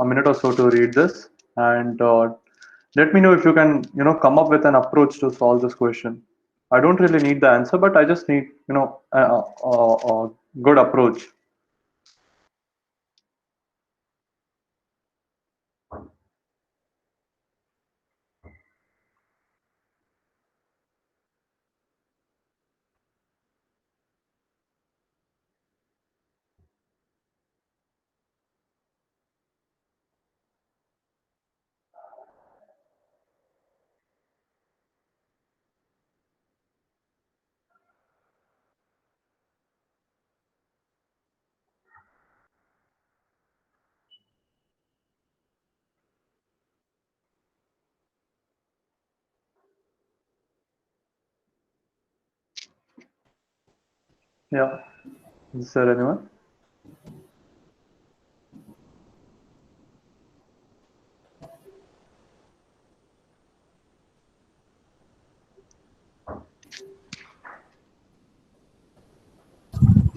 a minute or so to read this, and let me know if you can, come up with an approach to solve this question. I don't really need the answer, but I just need, a good approach. Yeah. Is there anyone?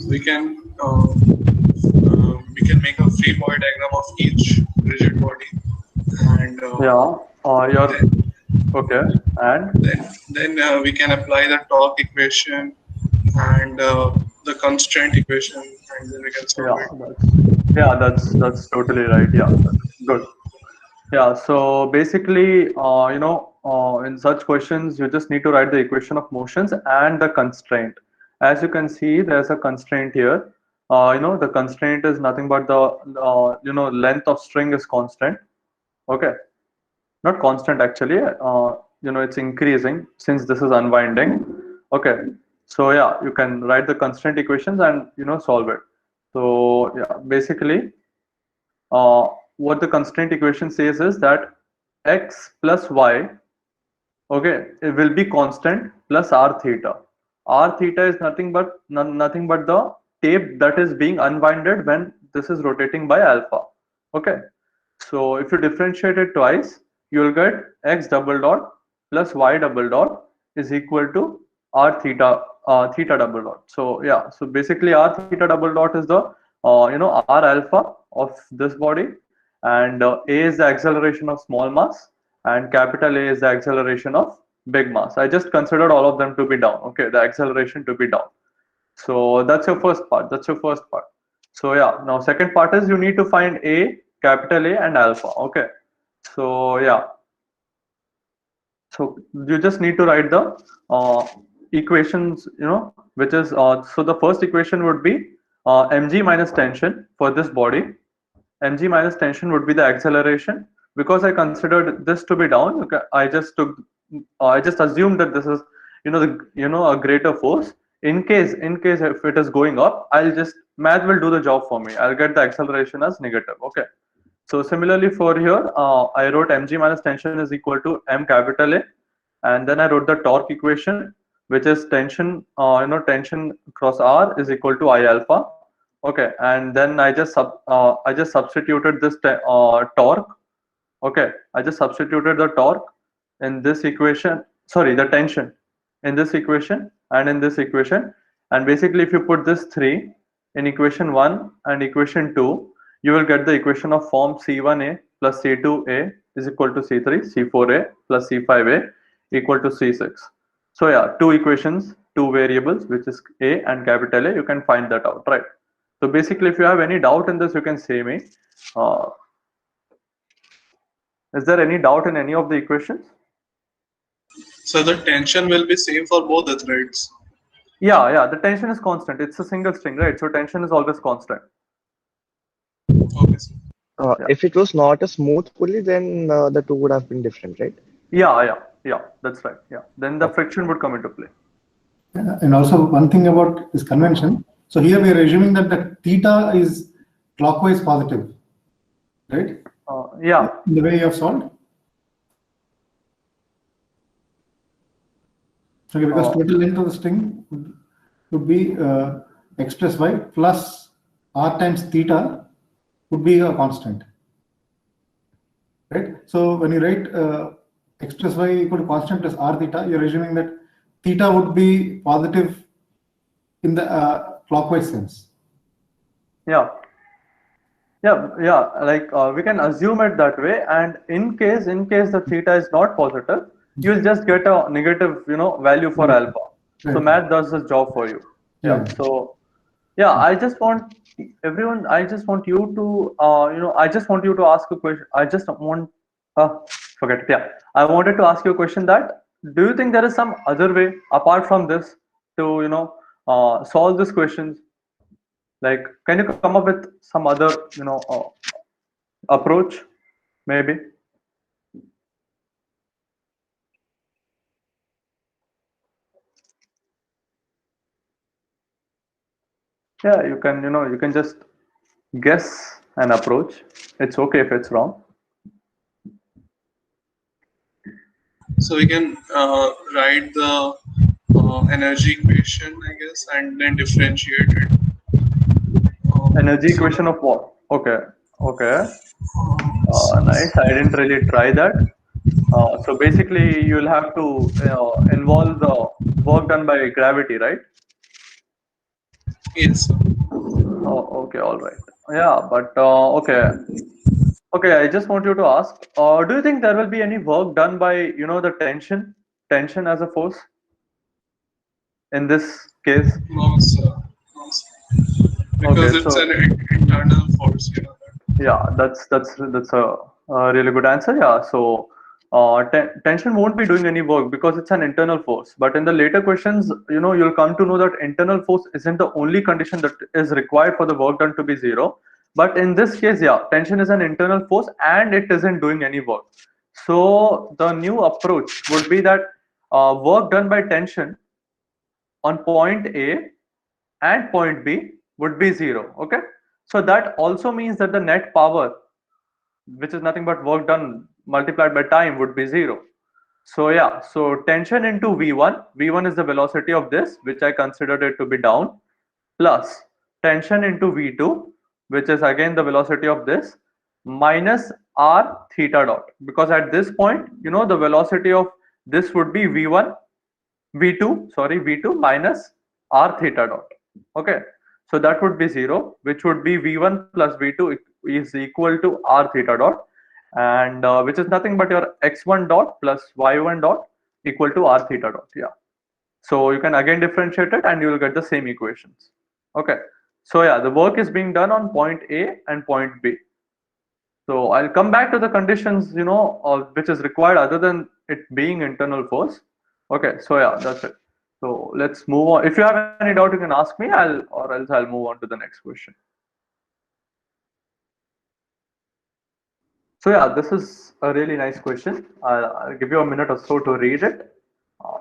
We can make a free body diagram of each rigid body, and Yeah. You're then okay. And we can apply the torque equation and the constraint equation, and then we can solve yeah, it. that's totally right. Yeah, good. Yeah, so basically, in such questions, you just need to write the equation of motions and the constraint. As you can see, there's a constraint here. The constraint is nothing but the, length of string is constant. Okay, not constant actually. It's increasing since this is unwinding. Okay, so yeah, you can write the constraint equations and, solve it. So yeah, basically, uh, what the constraint equation says is that x plus y, okay, it will be constant plus r theta. R theta is nothing but the tape that is being unwinded when this is rotating by alpha. Okay, so if you differentiate it twice, you will get x double dot plus y double dot is equal to r theta, theta double dot. So yeah, so basically r theta double dot is the, r alpha of this body, and a is the acceleration of small mass, and capital A is the acceleration of big mass. I just considered all of them to be down. Okay, the acceleration to be down. So that's your first part. That's your first part. So yeah, now second part is you need to find A, capital A, and alpha. Okay. So yeah, so you just need to write the equations, which is so the first equation would be mg minus tension for this body. Mg minus tension would be the acceleration. Because I considered this to be down, okay, I just assumed that this is, a greater force. In case if it is going up, I'll just math will do the job for me. I'll get the acceleration as negative. Okay. So similarly for here, I wrote mg minus tension is equal to m capital A, and then I wrote the torque equation, which is tension, tension cross R is equal to I alpha. Okay, and then I just substituted this torque. Okay, I just substituted the torque in this equation. Sorry, the tension in this equation and in this equation. And basically, if you put this three in equation one and equation two, you will get the equation of form C1A plus C2A is equal to C3, C4A plus C5A equal to C6. So yeah, two equations, two variables, which is A and capital A. You can find that out, right? So basically, if you have any doubt in this, you can say me. Uh, is there any doubt in any of the equations? So the tension will be same for both the threads. Yeah, the tension is constant. It's a single string, right? So tension is always constant. Okay, sir. Yeah. If it was not a smooth pulley, then the two would have been different, right? Yeah. That's right. Yeah. Then the Okay. friction would come into play. And also one thing about this convention. So here we are assuming that the theta is clockwise positive, right? Yeah. In the way you have solved. Okay, because total length of the string would be x plus y plus r times theta would be a constant, right? So when you write x plus y equal to constant plus r theta, you're assuming that theta would be positive in the clockwise sense. Yeah. Yeah, like we can assume it that way, and in case the theta is not positive, you'll just get a negative, value for Yeah. alpha. So Right. math does this job for you. Yeah. Yeah. So yeah, I just want everyone. I just want you to, I just want you to ask a question. I just want, forget it. Yeah, I wanted to ask you a question that do you think there is some other way apart from this to, solve these questions? Like, can you come up with some other, approach, maybe? Yeah, you can just guess an approach. It's okay if it's wrong. So we can write the energy equation, I guess, and then differentiate it. Energy So equation of what? Okay, okay. that, Nice. I didn't really try that. So basically, you'll have to involve the work done by gravity, right? yes. Oh, okay, all right. Yeah, but okay, okay. I just want you to ask. Do you think there will be any work done by the tension as a force in this case? No, sir. No, sir. Because Okay, it's an so internal force, that. yeah, that's a really good answer. Yeah, so tension won't be doing any work because it's an internal force. But in the later questions, you'll come to know that internal force isn't the only condition that is required for the work done to be zero. But in this case, yeah, tension is an internal force and it isn't doing any work. So the new approach would be that work done by tension on point A and point B would be zero. Okay, so that also means that the net power, which is nothing but work done multiplied by time, would be zero. So yeah, so tension into V1 is the velocity of this, which I considered it to be down, plus tension into V2, which is again the velocity of this, minus r theta dot. Because at this point, the velocity of this would be V2 minus r theta dot. Okay, so that would be zero, which would be V1 plus V2 is equal to r theta dot, and which is nothing but your x1 dot plus y1 dot equal to r theta dot. Yeah, so you can again differentiate it and you will get the same equations. Okay, so yeah, the work is being done on point A and point B. So I'll come back to the conditions, which is required other than it being internal force. Okay, so yeah, that's it. So let's move on. If you have any doubt, you can ask me, or else I'll move on to the next question. So yeah, this is a really nice question. I'll give you a minute or so to read it.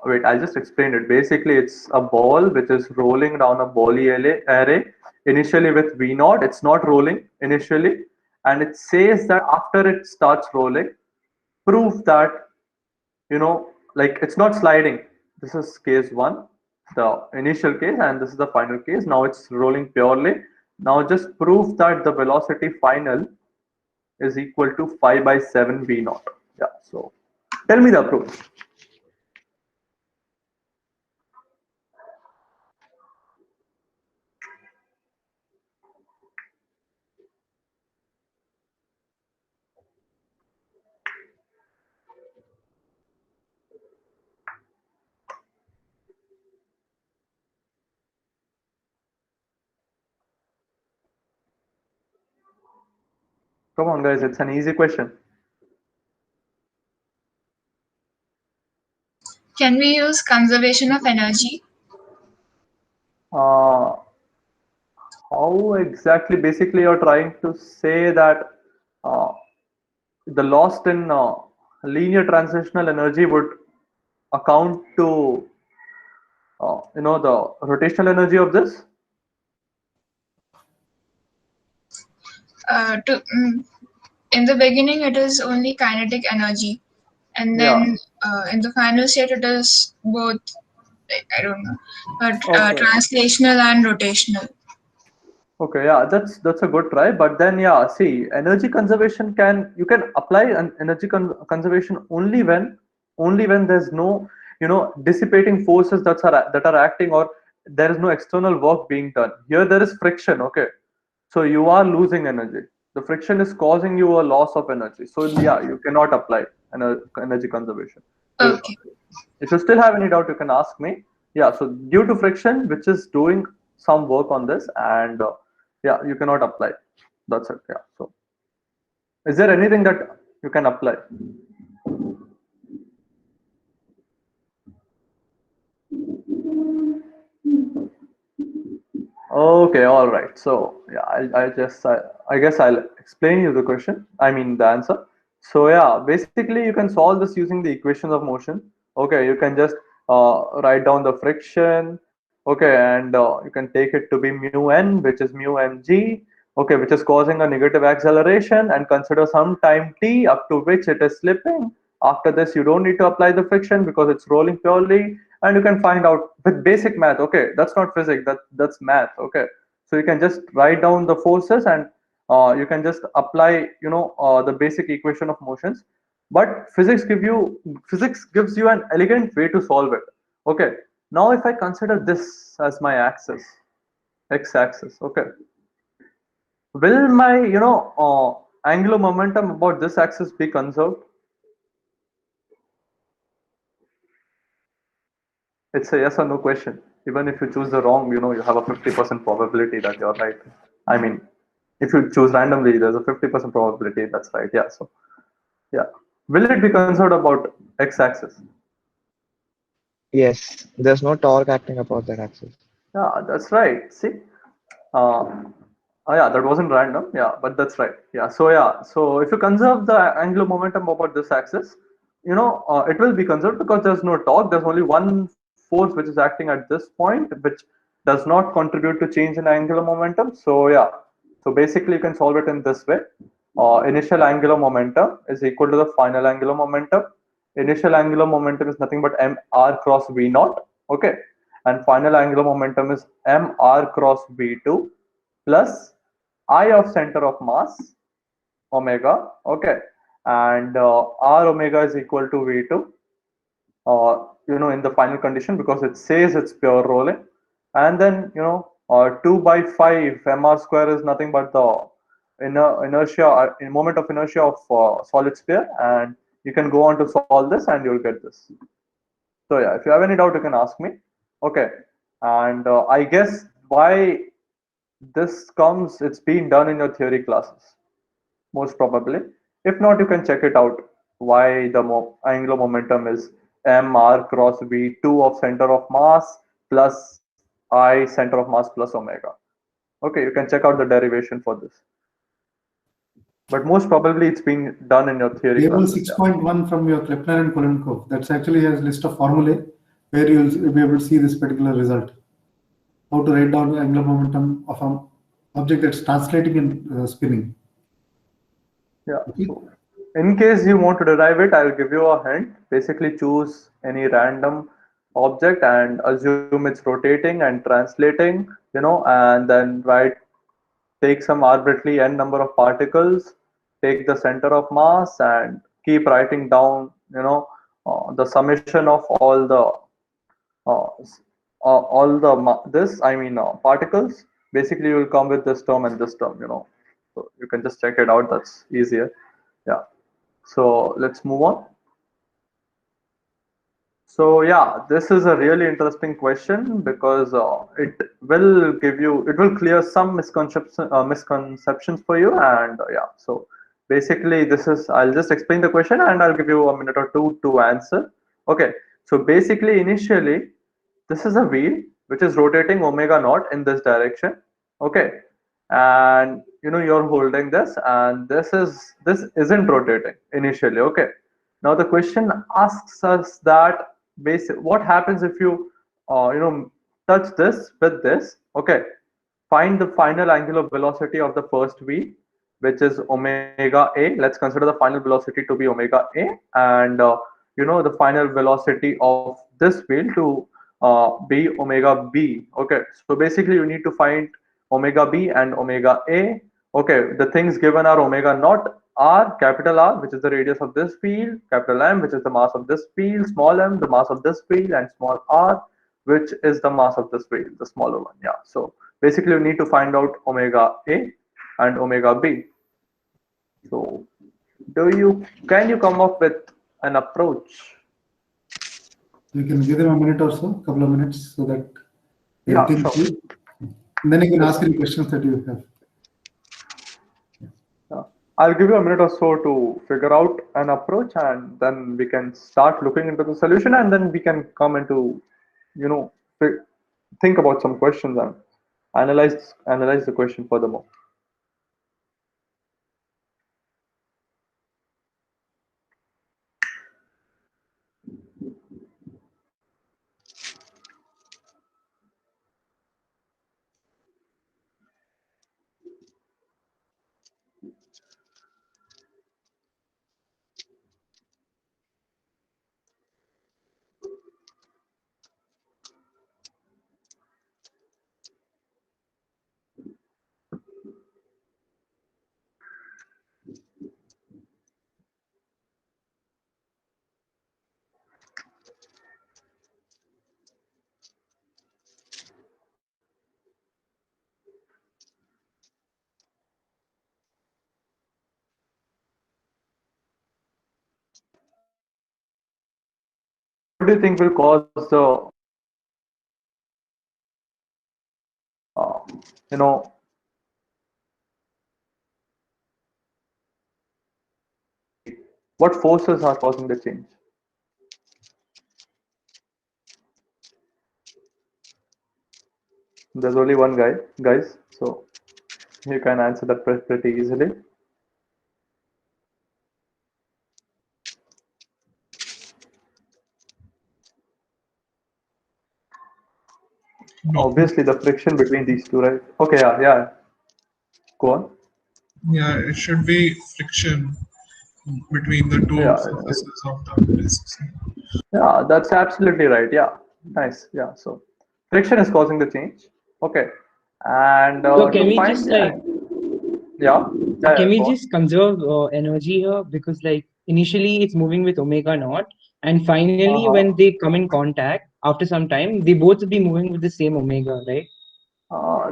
Wait, I'll just explain it. Basically, it's a ball which is rolling down a Pauli array initially with V naught. It's not rolling initially, and it says that after it starts rolling, prove that like it's not sliding. This is case one, the initial case, and this is the final case. Now it's rolling purely. Now just prove that the velocity final is equal to 5 by 7 V naught. Yeah, so tell me the approach. Come on, guys, it's an easy question. Can we use conservation of energy? Uh, how exactly? Basically, you're trying to say that uh, the lost in linear transitional energy would account to the rotational energy of this. In the beginning, it is only kinetic energy, and Yeah. then in the final state, it is both. I don't know, but Okay. translational and rotational. Okay, yeah, that's a good try. But then, yeah, see, energy conservation you can apply an energy conservation only when there's no dissipating forces that are acting, or there is no external work being done. Here there is friction. Okay, so you are losing energy. the friction is causing you a loss of energy. So yeah, you cannot apply energy conservation. So Okay. if you still have any doubt, you can ask me. Yeah, so due to friction, which is doing some work on this, and yeah, you cannot apply. That's it. Yeah. So is there anything that you can apply? Okay, all right. So yeah, I guess I'll explain you the question. I mean the answer. So yeah, basically you can solve this using the equations of motion. Okay, you can just write down the friction. Okay, and you can take it to be mu n, which is mu mg. Okay, which is causing a negative acceleration, and consider some time t up to which it is slipping. After this, you don't need to apply the friction because it's rolling purely, and you can find out with basic math. Okay, that's not physics, that's math. Okay, so you can just write down the forces, and you can just apply, the basic equation of motions. But physics gives you an elegant way to solve it. Okay, now if I consider this as my axis, x-axis. Okay, will my angular momentum about this axis be conserved? It's a yes or no question. Even if you choose the wrong, you have a 50% probability that you're right. I mean, if you choose randomly, there's a 50% probability that's right. Yeah. So, yeah. Will it be conserved about x-axis? Yes, there's no torque acting upon that axis. Yeah, that's right. See, uh, yeah, that wasn't random. Yeah, but that's right. Yeah. So yeah. So if you conserve the angular momentum about this axis, it will be conserved because there's no torque. There's only one force which is acting at this point, which does not contribute to change in angular momentum. So yeah. So basically, you can solve it in this way. Initial angular momentum is equal to the final angular momentum. Initial angular momentum is nothing but mr cross v naught. Okay, and final angular momentum is mr cross v2 plus I of center of mass omega. Okay, and r omega is equal to v2. In the final condition because it says it's pure rolling, and then 2 by 5 mr square is nothing but the inertia, moment of inertia of solid sphere, and you can go on to solve this and you'll get this. So yeah, if you have any doubt, you can ask me. Okay, and I guess why this comes, it's been done in your theory classes, most probably. If not, you can check it out. Why the angular momentum is mr cross v2 of center of mass plus I center of mass plus omega. Okay, you can check out the derivation for this. But most probably it's been done in your theory Table classes. 6.1 from your Kepler and Kolenkov, that's actually has a list of formulae where you'll be able to see this particular result. How to write down the angular momentum of an object that's translating in spinning. Yeah. Okay. So in case you want to derive it, I'll give you a hint. Basically, choose any random object and assume it's rotating and translating, and then take some arbitrary n number of particles, take the center of mass, and keep writing down, the summation of uh, particles. Basically, you will come with this term and this term, So you can just check it out. That's easier. Yeah. So let's move on. So yeah, this is a really interesting question because it will clear some misconceptions for you, and yeah. So basically, I'll just explain the question and I'll give you a minute or two to answer. Okay. So basically, initially, this is a wheel which is rotating omega naught in this direction. Okay, and you're holding this, and this isn't rotating initially. Okay, now the question asks us that what happens if you touch this with this. Okay, find the final angular velocity of the first wheel, which is omega a. Let's consider the final velocity to be omega a, and the final velocity of this wheel to be omega b. Okay, so basically you need to find omega b and omega a. Okay, the things given are omega naught r, capital R, which is the radius of this field, capital M, which is the mass of this field, small m, the mass of this field, and small r, which is the mass of this field, the smaller one. Yeah, so basically you need to find out omega a and omega b. So can you come up with an approach? You can give them a minute or so, couple of minutes, so that they'll Yeah, think sure. through. And then you can ask any questions that you have. Yeah. I'll give you a minute or so to figure out an approach, and then we can start looking into the solution, and then we can come into, you know, think about some questions and analyze the question furthermore. What do you think will cause the, you know, what forces are causing the change? There's only one guy, guys, so you can answer that pretty easily. No. Obviously, the friction between these two, right? Okay, yeah. Go on. Yeah, it should be friction between the two Yeah, surfaces of the discs. yeah, that's absolutely right. Yeah, nice. Yeah, so friction is causing the change. Okay, and So can to we find just the like can we go on. just conserve energy here, because like initially it's moving with omega naught, and finally Uh-huh. when they come in contact after some time, they both will be moving with the same omega, right?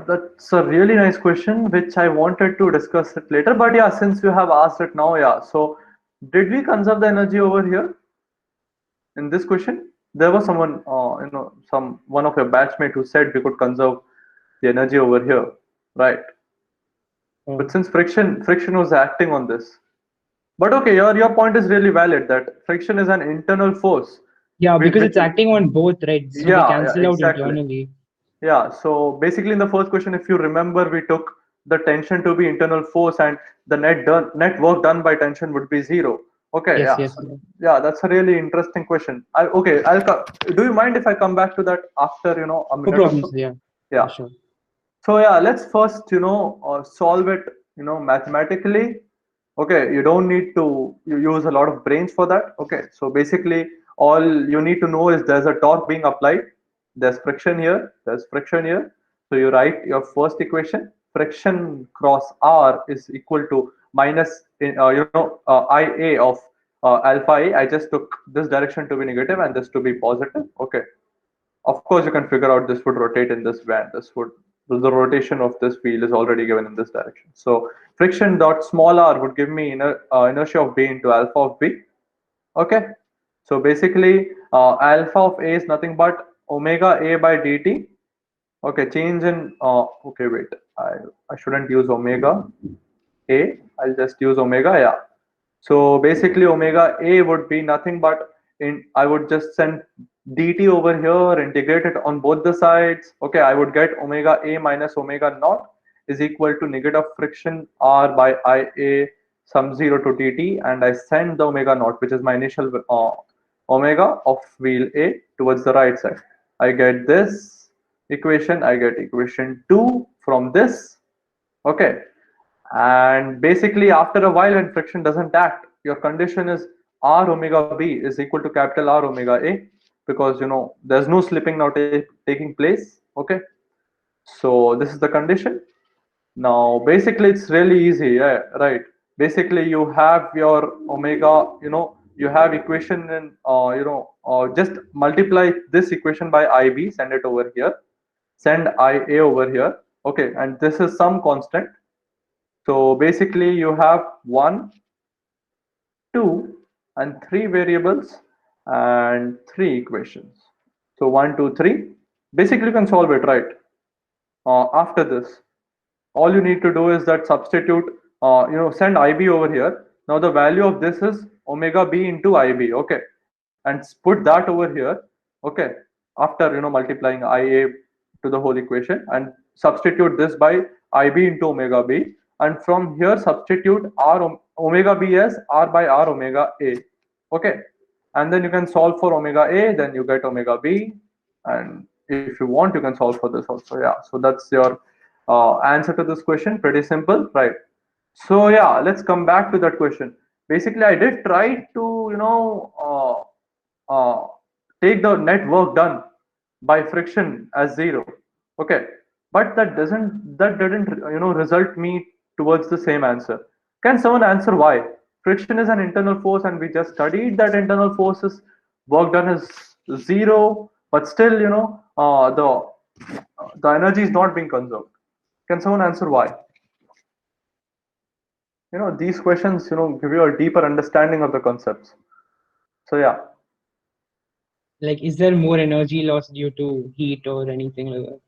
That's a really nice question, which I wanted to discuss it later. But yeah, since you have asked it now, yeah. So, did we conserve the energy over here in this question? There was someone, some one of your batchmate who said we could conserve the energy over here, right? But Oh. since friction was acting on this. But okay, your point is really valid that friction is an internal force. Yeah, because Which it's acting on both, right? So they yeah, cancel out exactly. internally. Yeah, so basically in the first question, if you remember, we took the tension to be internal force and the net work done by tension would be zero. Okay, Yes, yeah. yes, So, yeah. yeah, that's a really interesting question. Do you mind if I come back to that after, a No minute or problems. so? Yeah, Yeah. sure. So yeah, let's first, solve it, mathematically. Okay, you don't need to use a lot of brains for that. Okay, so basically all you need to know is there's a torque being applied. There's friction here. There's friction here. So you write your first equation. Friction cross R is equal to minus, IA of alpha A. I just took this direction to be negative and this to be positive. Okay. Of course, you can figure out this would rotate in this band. The rotation of this wheel is already given in this direction. So friction dot small r would give me inertia of B into alpha of B. Okay. So basically, alpha of A is nothing but omega A by dt. Okay, change in, okay, wait, I shouldn't use omega A. I'll just use omega, yeah. So basically omega A would be nothing but I would just send dt over here, integrate it on both the sides. Okay, I would get omega A minus omega naught is equal to negative friction R by IA sum 0 to dt, and I send the omega naught, which is my initial omega of wheel A, towards the right side. I get this equation, I get equation 2 from this. Okay, and basically after a while when friction doesn't act, your condition is R omega B is equal to capital R omega A, because there's no slipping now taking place. Okay, so this is the condition. Now basically it's really easy, yeah, right? Basically you have your omega, you have equation in, just multiply this equation by IB, send it over here, send IA over here. Okay, and this is some constant. So basically you have 1, 2 and 3 variables and 3 equations. So 1, 2, 3. Basically you can solve it, right? After this, all you need to do is that substitute, send IB over here. Now the value of this is omega B into IB, okay? And put that over here, okay? After, multiplying IA to the whole equation, and substitute this by IB into omega B. And from here, substitute omega B as R by R omega A, okay? And then you can solve for omega A, then you get omega B. And if you want, you can solve for this also. Yeah, so that's your answer to this question. Pretty simple, right? So yeah, let's come back to that question. Basically, I did try to take the net work done by friction as 0, okay, but that didn't result me towards the same answer. Can someone answer why? Friction is an internal force, and we just studied that internal forces work done is 0, but still the energy is not being conserved. Can someone answer why? These questions give you a deeper understanding of the concepts. So yeah. Like, is there more energy loss due to heat or anything like that?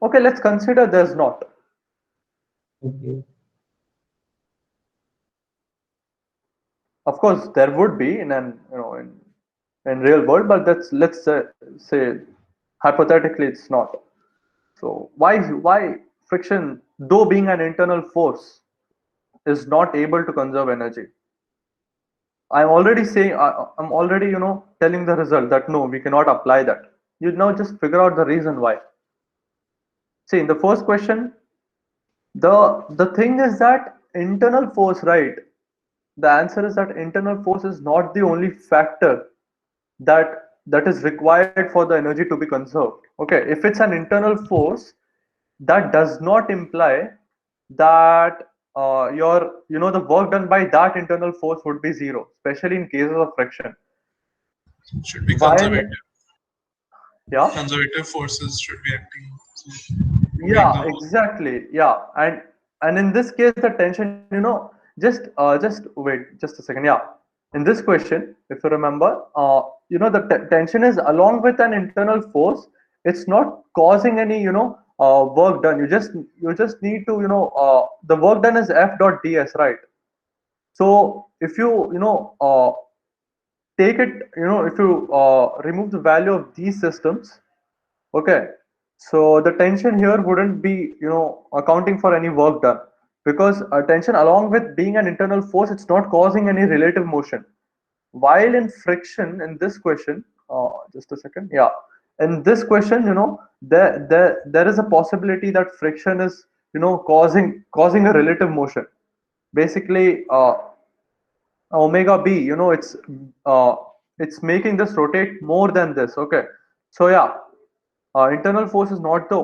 Okay, let's consider there's not. Okay. Of course there would be in an in real world, but let's say hypothetically it's not. So why friction, though being an internal force, is not able to conserve energy? I'm already saying, I'm already telling the result that no, we cannot apply that. You now just figure out the reason why. See, in the first question, the thing is that internal force, right? The answer is that internal force is not the only factor that is required for the energy to be conserved. Okay, if it's an internal force, that does not imply that the work done by that internal force would be 0, especially in cases of friction. Should be While conservative. yeah, Conservative forces should be acting. yeah, exactly, yeah, and in this case the tension, just wait just a second. Yeah, in this question, if you remember, the tension is along with an internal force. It's not causing any work done. You just need to the work done is F dot ds, right? So if you take it, if you remove the value of these systems, okay, so the tension here wouldn't be accounting for any work done, because tension along with being an internal force, it's not causing any relative motion. While in friction, in this question, just a second, yeah, in this question, there is a possibility that friction is causing a relative motion. Basically, omega b, it's making this rotate more than this, okay. So yeah, internal force is not the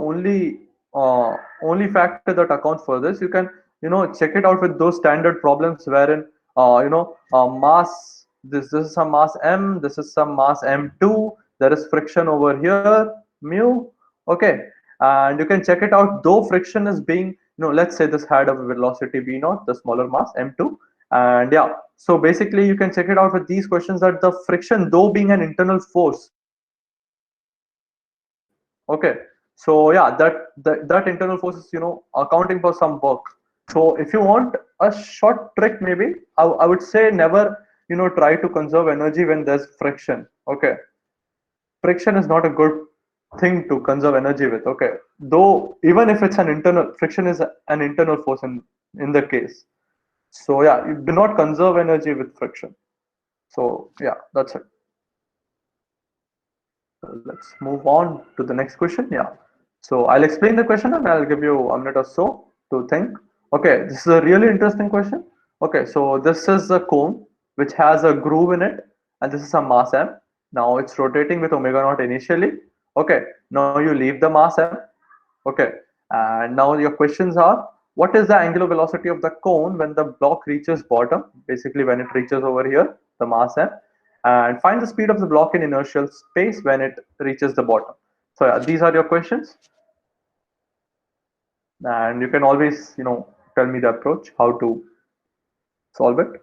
only factor that accounts for this. You can check it out with those standard problems wherein mass, this is some mass m, this is some mass m2, there is friction over here mu, okay. And you can check it out, though friction is being, let's say this had a velocity v naught, the smaller mass m2. And yeah, so basically you can check it out with these questions, that the friction, though being an internal force, okay, so yeah, that internal force is accounting for some work. So if you want a short trick, maybe I would say never try to conserve energy when there's friction, okay. Friction is not a good thing to conserve energy with, okay, though even if it's an internal, friction is an internal force in the case. So yeah, you do not conserve energy with friction. So yeah, that's it. Let's move on to the next question. Yeah, so I'll explain the question and I'll give you a minute or so to think. Okay, this is a really interesting question. Okay, so this is a cone which has a groove in it, and this is some mass m. Now it's rotating with omega naught initially. Okay, now you leave the mass m. Okay, and now your questions are, what is the angular velocity of the cone when the block reaches bottom? Basically, when it reaches over here, the mass m, and find the speed of the block in inertial space when it reaches the bottom. So yeah, these are your questions. and you can always, tell me the approach, how to solve it.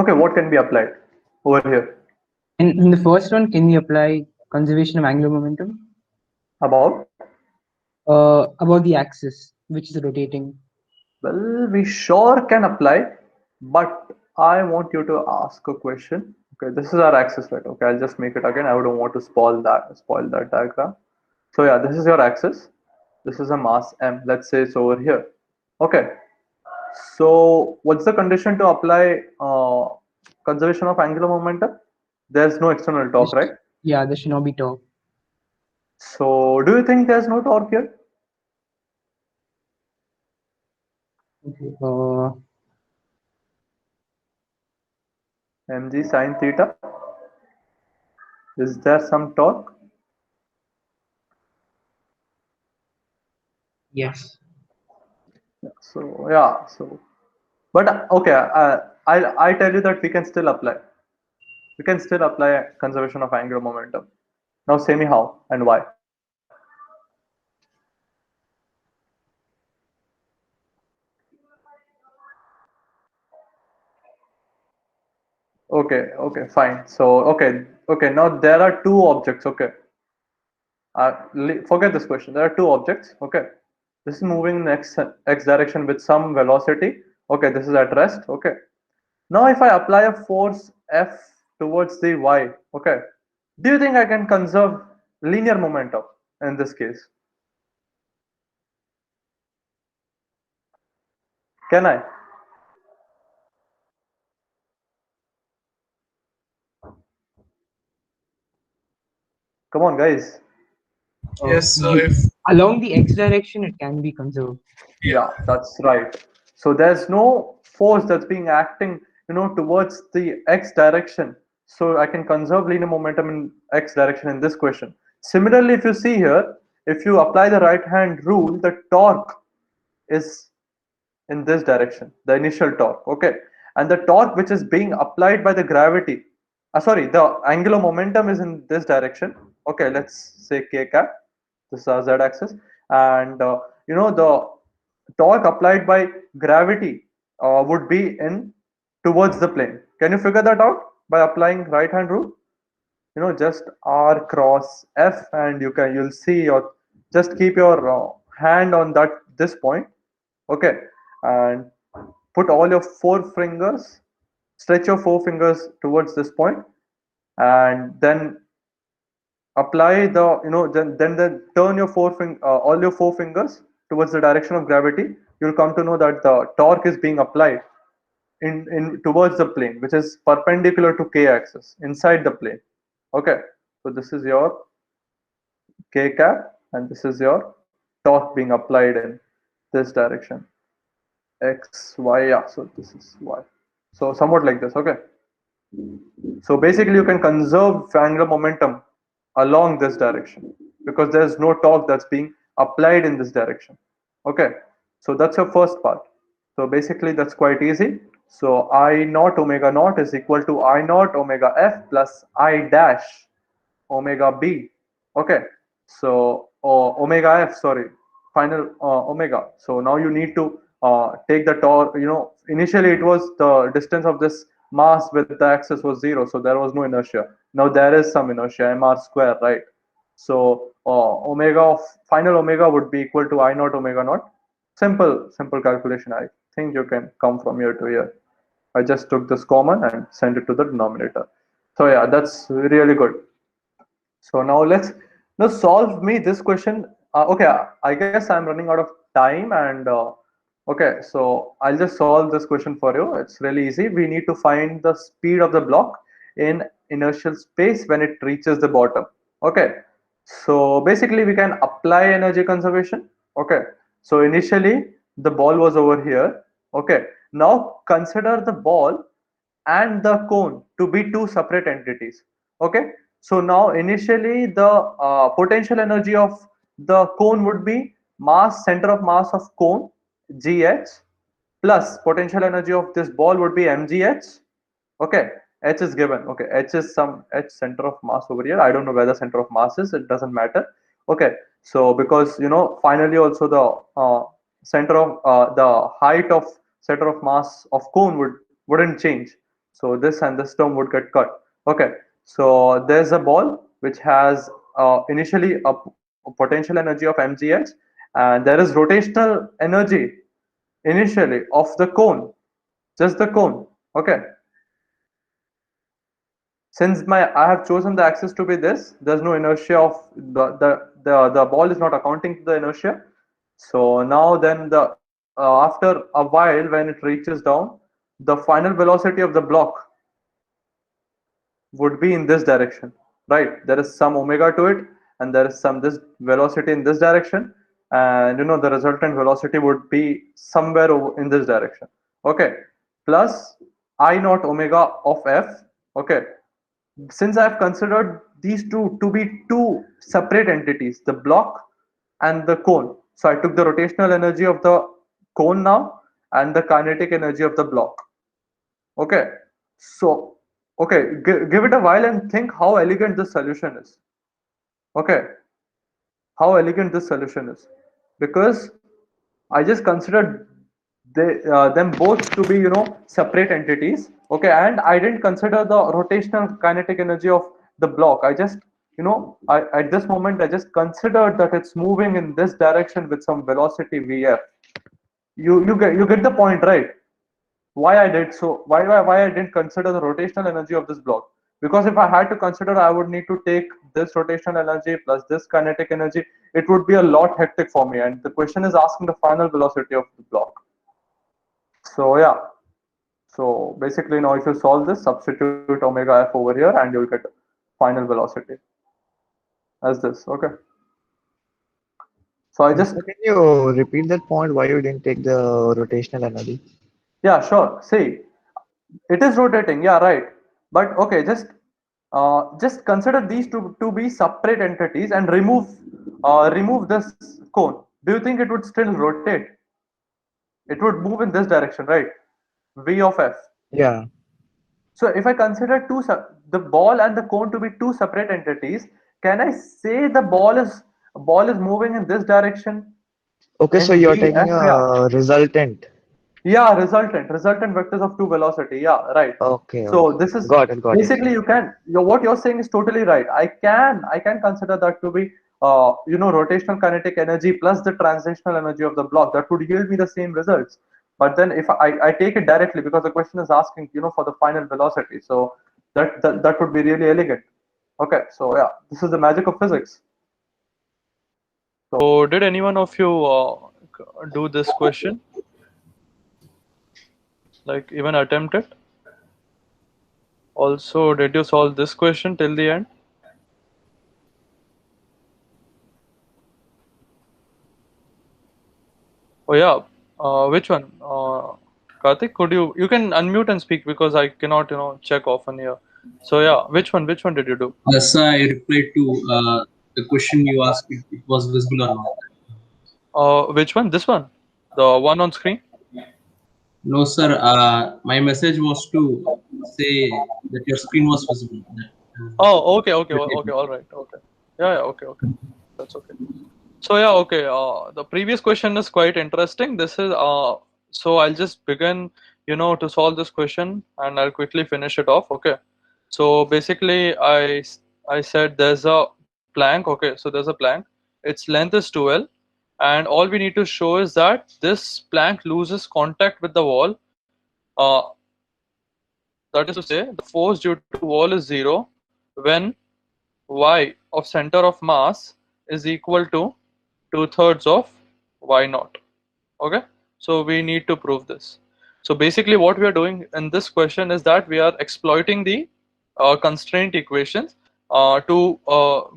Okay, what can be applied over here? In the first one, can we apply conservation of angular momentum? About? About the axis, which is rotating. Well, we sure can apply, but I want you to ask a question. Okay, this is our axis, right? Okay, I'll just make it again. I don't want to spoil that diagram. So yeah, this is your axis. This is a mass m. Let's say it's over here. Okay. So what's the condition to apply conservation of angular momentum? There's no external torque, right? Yeah, there should not be torque. So do you think there's no torque here? Okay. Mg sine theta. Is there some torque? Yes. So yeah, but okay, I tell you that we can still apply. We can still apply conservation of angular momentum. Now say me how and why. Okay, fine. So okay. Now there are two objects. Okay, forget this question. There are two objects. Okay, this is moving in x direction with some velocity. Okay, this is at rest. Okay. Now if I apply a force F towards the y, okay, do you think I can conserve linear momentum in this case? Can I? Come on, guys. Yes, if Along the x direction, it can be conserved. Yeah, that's right. So there's no force that's being acting, towards the x direction. So I can conserve linear momentum in x direction in this question. Similarly, if you see here, if you apply the right hand rule, the torque is in this direction, the initial torque. Okay, and the torque which is being applied by the gravity, sorry, the angular momentum is in this direction. Okay, let's say k cap. This is our z axis, and the torque applied by gravity would be in towards the plane. Can you figure that out by applying right hand rule? Just r cross f, and you'll see your, just keep your hand on this point. Okay, and put all your four fingers, stretch your four fingers towards this point, and then apply then turn your all your four fingers towards the direction of gravity. You'll come to know that the torque is being applied in towards the plane, which is perpendicular to k axis inside the plane. Okay, so this is your k cap, and this is your torque being applied in this direction, x y. Yeah, so this is y, so somewhat like this. Okay, so basically you can conserve angular momentum along this direction because there's no torque that's being applied in this direction. Okay, so that's your first part. So basically that's quite easy. So I naught omega naught is equal to I naught omega f plus I dash omega b. Okay, so omega f, sorry, final omega. So now you need to take the torque. Initially it was the distance of this mass with the axis was 0, so there was no inertia. Now there is some inertia, mr square, right? So omega of final omega would be equal to I naught omega naught. Simple calculation. I think you can come from here to here. I just took this common and sent it to the denominator. So yeah, that's really good. So now let's solve me this question. Okay, I guess I'm running out of time, and okay, so I'll just solve this question for you. It's really easy. We need to find the speed of the block in inertial space when it reaches the bottom. Okay, so basically we can apply energy conservation. Okay, So initially the ball was over here. Okay. Now consider the ball and the cone to be two separate entities. Okay. So now initially the potential energy of the cone would be mass, center of mass of cone, GH, plus potential energy of this ball would be mgh. Okay, h is given. Okay, h is some h center of mass over here. I don't know where the center of mass is, it doesn't matter. Okay, so because finally also the center of the height of center of mass of cone wouldn't change, so this and this term would get cut. Okay, so there's a ball which has initially a potential energy of mgh, and there is rotational energy initially of the cone, just the cone. Okay, since I have chosen the axis to be this, there's no inertia of the ball is not accounting to the inertia. So now then the after a while when it reaches down, the final velocity of the block would be in this direction, right? There is some omega to it, and there is some this velocity in this direction, and the resultant velocity would be somewhere over in this direction. Okay, plus I naught omega of f. Okay, since I've considered these two to be two separate entities, the block and the cone, so I took the rotational energy of the cone now and the kinetic energy of the block. Okay, so give it a while and think how elegant this solution is. Okay, how elegant this solution is, because I just considered them both to be separate entities. Okay, and I didn't consider the rotational kinetic energy of the block. I just at this moment I just considered that it's moving in this direction with some velocity vf. You get the point, right? Why I did so? Why I didn't consider the rotational energy of this block? Because if I had to consider, I would need to take this rotational energy plus this kinetic energy. It would be a lot hectic for me, and the question is asking the final velocity of the block. So yeah, so basically now if you solve this, substitute omega f over here, and you'll get final velocity as this. Okay. So I just So can you repeat that point? Why you didn't take the rotational energy? yeah, sure. See, it is rotating. Yeah, right. But okay, just consider these two to be separate entities and remove this cone. Do you think it would still rotate? It would move in this direction, right? V of f. Yeah. So if I consider the ball and the cone to be two separate entities, can I say the ball is moving in this direction Okay, so in you're V taking f? Yeah. a resultant. Yeah, resultant vectors of two velocity. Yeah, right. Okay, So okay. this is Got it, got it. basically what you're saying is totally right. I can consider that to be rotational kinetic energy plus the translational energy of the block. That would yield me the same results. But then if I take it directly, because the question is asking for the final velocity, so that would be really elegant. Okay, so yeah, this is the magic of physics. So did anyone of you do this question? Like even attempt it? Also, did you solve this question till the end? Oh yeah, which one? Karthik, you can unmute and speak because I cannot check often here. So yeah, which one did you do? Yes, I replied to the question you asked if it was visible or not. Which one? This one? The one on screen? No, sir. My message was to say that your screen was visible. Oh, okay, all right, okay. Yeah, okay. That's okay. So yeah, okay. The previous question is quite interesting. This is so I'll just begin, to solve this question, and I'll quickly finish it off. Okay. So basically, I said there's a plank. Okay, so there's a plank. Its length is 2L, and all we need to show is that this plank loses contact with the wall. That is to say, the force due to wall is 0 when y of center of mass is equal to 2/3 of y naught. Okay, so we need to prove this. So basically what we are doing in this question is that we are exploiting the constraint equations to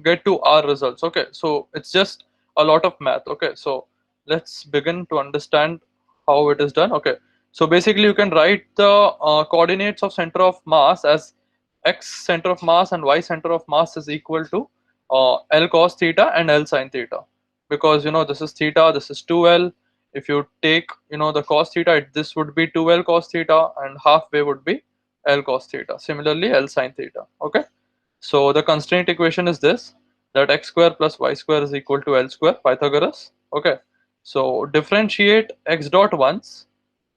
get to our results. Okay, so it's just a lot of math. Okay, so let's begin to understand how it is done. Okay, so basically you can write the coordinates of center of mass as x center of mass and y center of mass is equal to L cos theta and L sin theta, because this is theta, this is 2L. If you take the cos theta, this would be 2L cos theta and halfway would be L cos theta. Similarly, L sin theta. Okay, so the constraint equation is this, that x square plus y square is equal to L square, Pythagoras. Okay, so differentiate x dot once,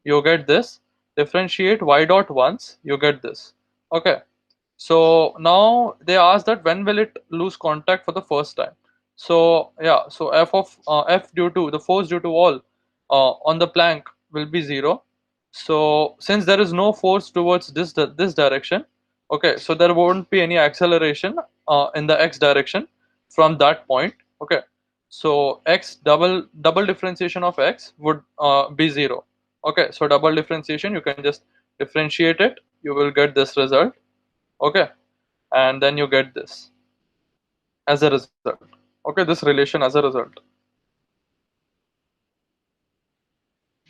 you get this. Differentiate y dot once, you get this. Okay, so now they ask that when will it lose contact for the first time. So yeah, so f due to the force due to wall on the plank will be 0. So since there is no force towards this direction, okay, so there won't be any acceleration in the x direction from that point. Okay, so x double differentiation of x would be 0. Okay, so double differentiation, you can just differentiate it, you will get this result. Okay, and then you get this as a result. Okay, this relation as a result,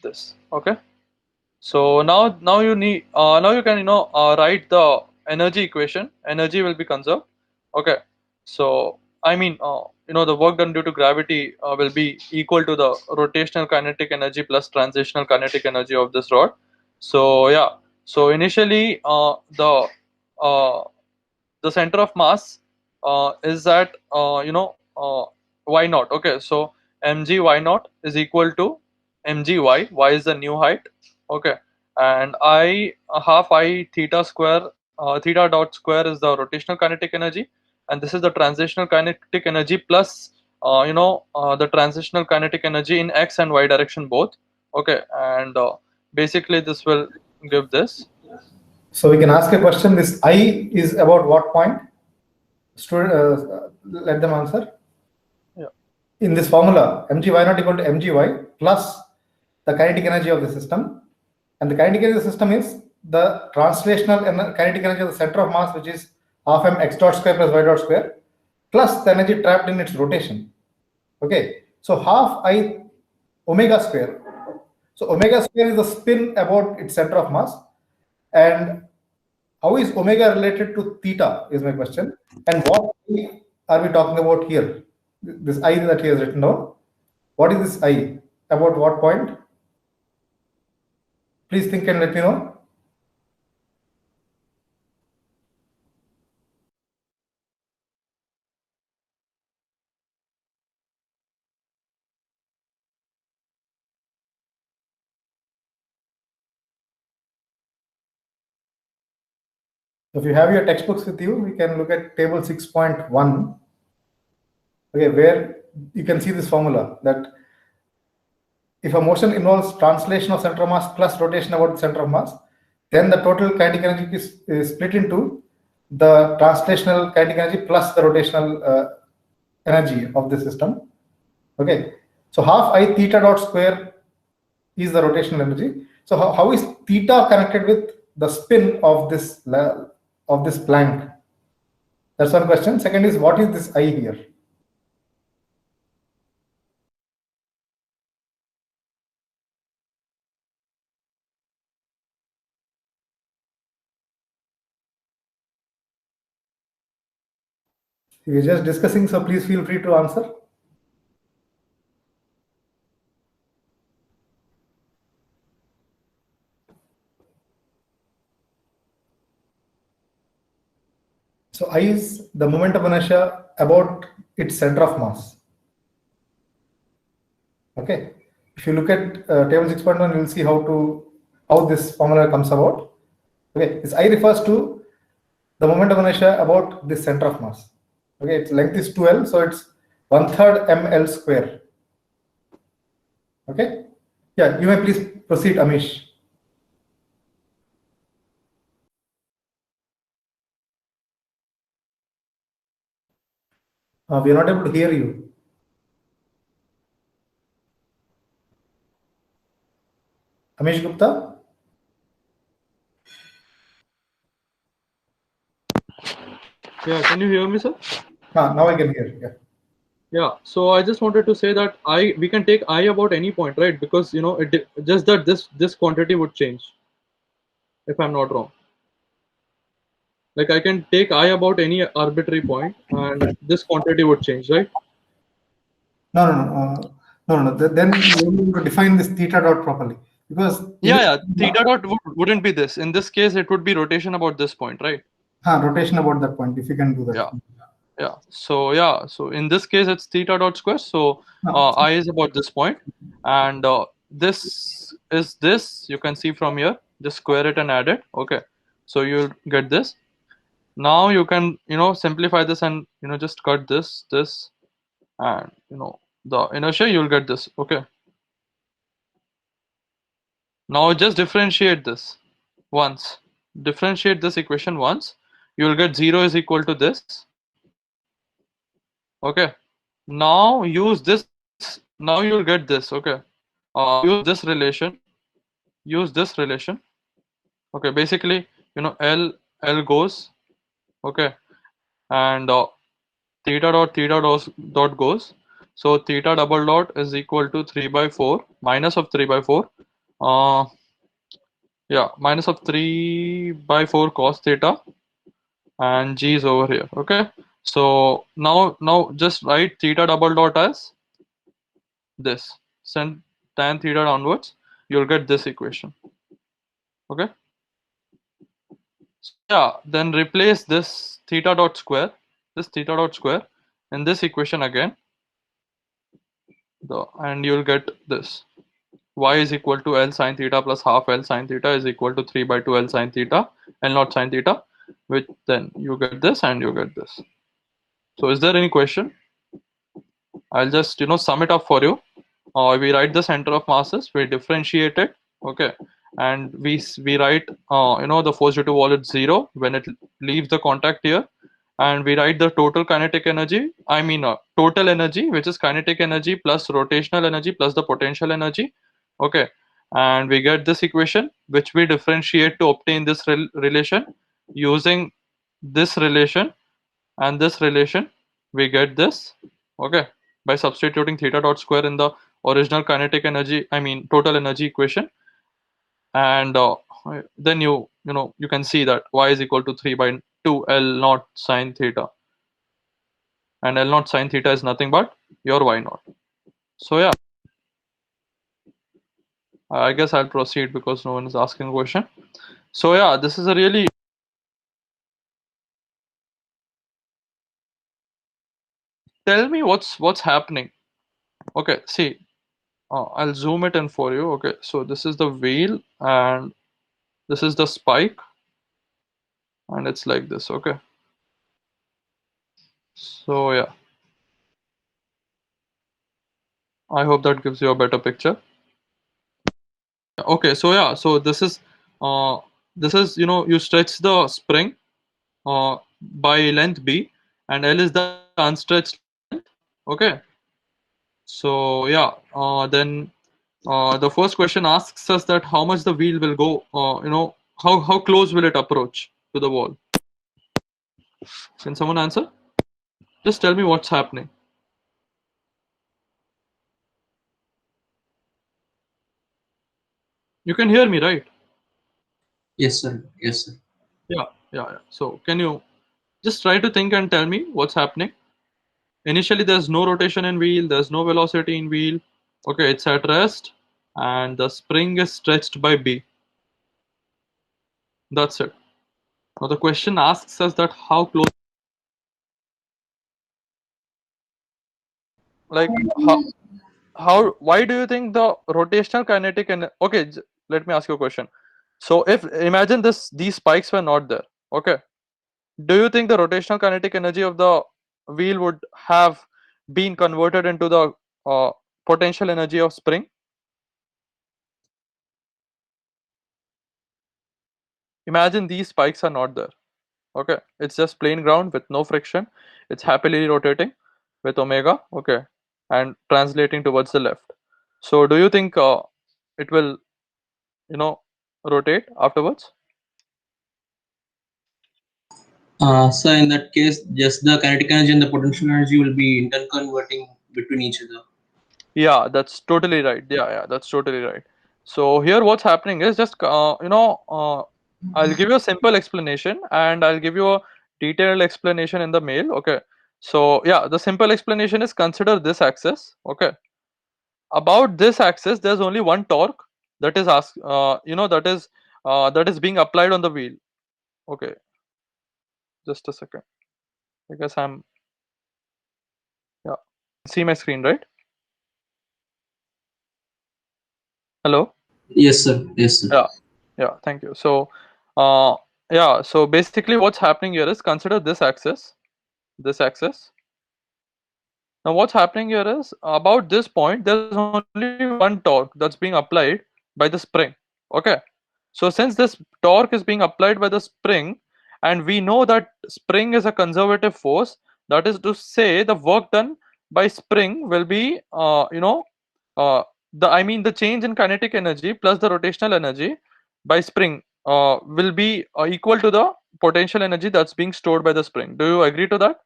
this. Okay, so now you need now you can write the energy equation. Energy will be conserved. Okay, so I mean the work done due to gravity will be equal to the rotational kinetic energy plus translational kinetic energy of this rod. So yeah, so initially uh, the center of mass is at y naught. Okay, so mg y naught is equal to mg y is the new height. Okay, and I half I theta square, theta dot square is the rotational kinetic energy, and this is the translational kinetic energy plus the transitional kinetic energy in x and y direction both. Okay, and basically this will give this. So we can ask a question. This I is about what point? Student, let them answer. Yeah. In this formula, mg y naught equal to mg y plus the kinetic energy of the system, and the kinetic energy of the system is the translational kinetic energy of the center of mass, which is half m x dot square plus y dot square, plus the energy trapped in its rotation. Okay, so half I omega square. So omega square is the spin about its center of mass, and how is omega related to theta is my question. And what are we talking about here? This I that he has written down. What is this I? About what point? Please think and let me know. If you have your textbooks with you, we can look at table 6.1. Okay, where you can see this formula that if a motion involves translation of center of mass plus rotation about the center of mass, then the total kinetic energy is split into the translational kinetic energy plus the rotational energy of the system. Okay, so half I theta dot square is the rotational energy. So how is theta connected with the spin of this plank? That's one question. Second is, what is this I here? We're just discussing, so please feel free to answer. So I is the moment of inertia about its center of mass. Okay. If you look at table 6.1, you'll see how this formula comes about. Okay. This I refers to the moment of inertia about this center of mass. Okay. Its length is 2L, so it's 1/3 mL square. Okay. Yeah. You may please proceed, Amish. We are not able to hear you. Amish Gupta? Yeah, can you hear me, sir? Now I can hear you. Yeah. Yeah, so I just wanted to say that we can take I about any point, right? Because just that this quantity would change, if I'm not wrong. Like I can take I about any arbitrary point, and this quantity would change, right? No. Then you need to define this theta dot properly, because Yeah. Theta dot wouldn't be this. In this case, it would be rotation about this point, right? rotation about that point. If you can do that. Yeah. So in this case, it's theta dot square. So I is about this point, and this is this. You can see from here. Just square it and add it. Okay. So you'll get this. Now you can simplify this and just cut this, and the inertia. You'll get this. Okay. Now just differentiate this once. Differentiate this equation once. You'll get 0 is equal to this. Okay. Now use this. Now you'll get this. Okay. Use this relation. Use this relation. Okay. Basically, L goes. Okay. And theta dot goes. So theta double dot is equal to 3/4 minus of 3/4. Yeah, minus of 3/4 cos theta, and G is over here. Okay. So now just write theta double dot as this. Send tan theta downwards. You'll get this equation. Okay. So yeah. Then replace this theta dot square. This theta dot square in this equation again. And you'll get this. Y is equal to L sine theta plus half L sine theta is equal to 3/2 L sine theta, L naught sine theta, which then you get this and you get this. So is there any question? I'll just sum it up for you. We write the center of masses, we differentiate it, okay, and we write the force due to wall at 0 when it leaves the contact here, and we write the total kinetic energy. I mean total energy, which is kinetic energy plus rotational energy plus the potential energy. Okay, and we get this equation, which we differentiate to obtain this relation. Using this relation and this relation, we get this. Okay, by substituting theta dot square in the original kinetic energy, I mean total energy equation, and then you can see that Y is equal to 3/2 L naught sine theta, and L naught sine theta is nothing but your Y naught. So yeah, I guess I'll proceed because no one is asking a question. So yeah, this is a really tell me what's happening. Okay, see, I'll zoom it in for you. Okay, so this is the wheel and this is the spike, and it's like this. Okay, so yeah, I hope that gives you a better picture. Okay, so yeah, so this is you stretch the spring by length B, and L is the unstretched length. Okay, so yeah, then the first question asks us that how much the wheel will go, how close will it approach to the wall. Can someone answer? Just tell me what's happening. You can hear me, right? Yes, sir. Yes, sir. Yeah. So can you just try to think and tell me what's happening? Initially, there's no rotation in wheel, there's no velocity in wheel. Okay, it's at rest, and the spring is stretched by B. That's it. Now the question asks us that how close, like why do you think the rotational kinetic and okay, let me ask you a question. So if imagine these spikes were not there, okay, do you think the rotational kinetic energy of the wheel would have been converted into the potential energy of spring? Imagine these spikes are not there. Okay, it's just plain ground with no friction. It's happily rotating with omega. Okay, and translating towards the left. So do you think it will rotate afterwards? So in that case, just the kinetic energy and the potential energy will be interconverting between each other. Yeah, that's totally right. Yeah, that's totally right. So here what's happening is just I'll give you a simple explanation and I'll give you a detailed explanation in the mail. Okay. So yeah, the simple explanation is consider this axis. Okay. About this axis, there's only one torque that is that is being applied on the wheel. Okay. Just a second. Because see my screen, right? Hello? Yes, sir. Yes, sir. Yeah, thank you. So so basically what's happening here is consider this axis. Now what's happening here is about this point there's only one torque that's being applied by the spring. Okay. So since this torque is being applied by the spring and we know that spring is a conservative force, that is to say the work done by spring will be the change in kinetic energy plus the rotational energy by spring will be equal to the potential energy that's being stored by the spring. Do you agree to that?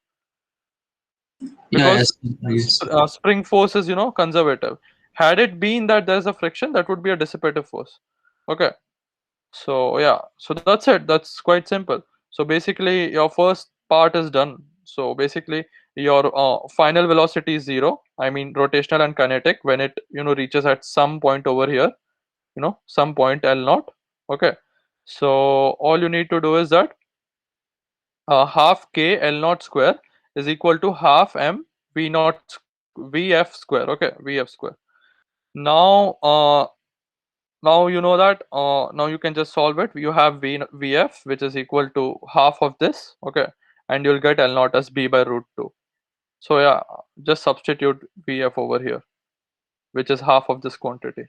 Yeah, Because yes. spring force is conservative. Had it been that there's a friction, that would be a dissipative force. Okay. So yeah, so that's it. That's quite simple. So basically your first part is done. So basically your final velocity is 0, I mean rotational and kinetic, when it reaches at some point over here, some point L0. Okay. So all you need to do is that half k L0 square is equal to half m V0 Vf square. Okay, Vf square. Now now you know that now you can just solve it. You have Vf, which is equal to half of this. Okay, and you'll get L0 as b by root 2. So yeah, just substitute Vf over here, which is half of this quantity.